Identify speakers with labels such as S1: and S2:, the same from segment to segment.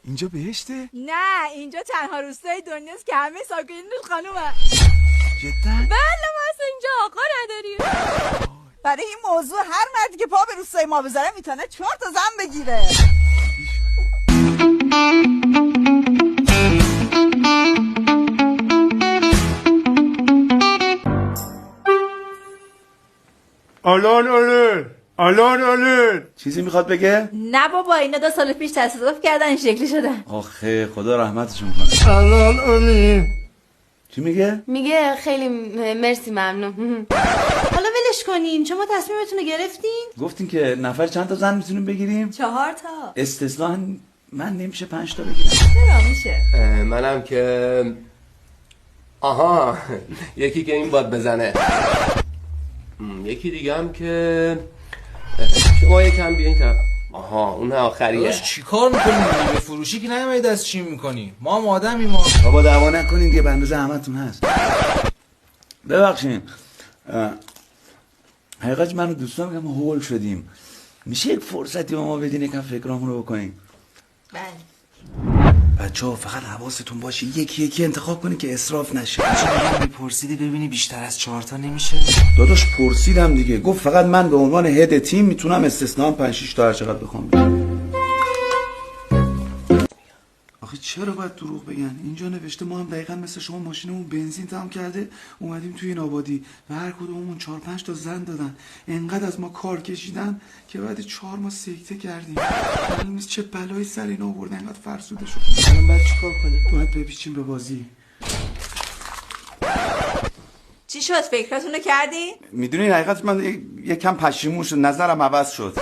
S1: اینجا بهشته؟
S2: نه اینجا تنها روستای دنیاست که همه ساکنینش خانومه.
S1: جدا؟
S2: بله ما اصلا اینجا آقا نداریم.
S3: برای این موضوع هر مردی که پا به روستای ما بذاره میتونه 4 تا زن بگیره.
S1: الان چیزی میخواد بگه؟
S2: نه بابا اینا 2 سال پیش تصادف کردن این شکلی شدن.
S1: آخه خدا رحمتشون کنه. الان چی میگه؟
S4: میگه خیلی مرسی ممنون.
S2: حالا ولش کنین شما تصمیمتون رو گرفتین؟
S1: گفتین که نفر چند تا زن میتونیم بگیریم؟
S2: 4 تا.
S1: استثنا من نمیشه 5 تا بگیرم.
S2: چرا میشه؟
S5: منم که آها یکی که این باد بزنه، یکی دیگه هم که شما یکم بیاین طرف. آها اون آخریه.
S6: چی کار میکنی؟ به فروشی که نمیایی دست چی میکنی؟ ما هم آدمی ما.
S1: بابا دعوا نکنین دیگه، به اندازه همتون هست. ببخشین حقیقت من و دوستان میگم هول شدیم، میشه یک فرصتی به ما بدین یکم فکرامون رو بکنیم؟
S2: بله.
S1: بچه‌ها فقط حواستون باشه یکی انتخاب کنین که اسراف نشه.
S6: میپرسیدی ببینی بیشتر از 4 تا نمیشه؟
S1: داداش پرسیدم دیگه، گفت فقط من به عنوان هد تیم میتونم استثنا 5-6 تا هر چقدر بخوام بگم. آخه چرا باید دروغ بگن؟ اینجا نوشته ما هم دقیقا مثل شما ماشینمون بنزین تمام کرده اومدیم توی این آبادی و هر کدوممون 4-5 تا زن دادن، انقدر از ما کار کشیدن که بعد 4 ماه سکته کردیم. معلوم نیست چه بلایی سر اینا آورده انقدر فرسوده شد.
S5: الان باید چیکار کنیم؟
S1: باید بپیچیم به بازی.
S2: چی شد فکراتونو کردی؟
S1: میدونی حقیقت من یکم پشیمون شد، نظرم عوض شد.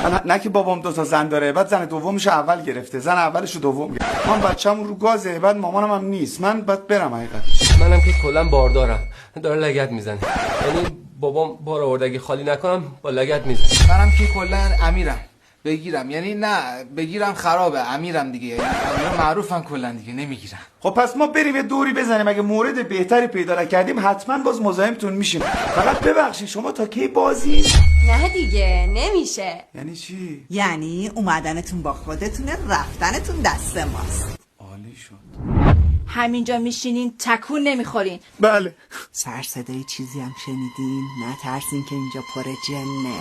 S1: من نه که بابام 2 تا زن داره، بعد زن دومش اول گرفته، زن اولش رو دوم گرفته. من بچه‌مون رو گازه، بعد مامانم هم نیست. من بعد برم حقیقتش.
S5: منم که کلا باردارم، داره لگد میزنه. یعنی بابام بار آورده اگه خالی نکنم با لگد میزنه.
S6: منم که کلا امیرم بگیرم، یعنی نه بگیرم خرابه، امیرم دیگه، یعنی امیرم معروفن کلا دیگه نمیگیرن.
S1: خب پس ما بریم یه دوری بزنیم، اگه مورد بهتری پیدا نکردیم حتما باز مزاحمتون میشیم. فقط ببخشید شما تا کی بازی؟
S4: نه دیگه نمیشه.
S1: یعنی چی؟
S3: یعنی اومدنتون با خودتونه، رفتنتون دست ماست.
S1: عالی شد.
S2: همینجا میشینین تکون نمیخورین.
S1: بله.
S3: سر صدای چیزی هم شنیدین؟ نترسین که اینجا پر جنه.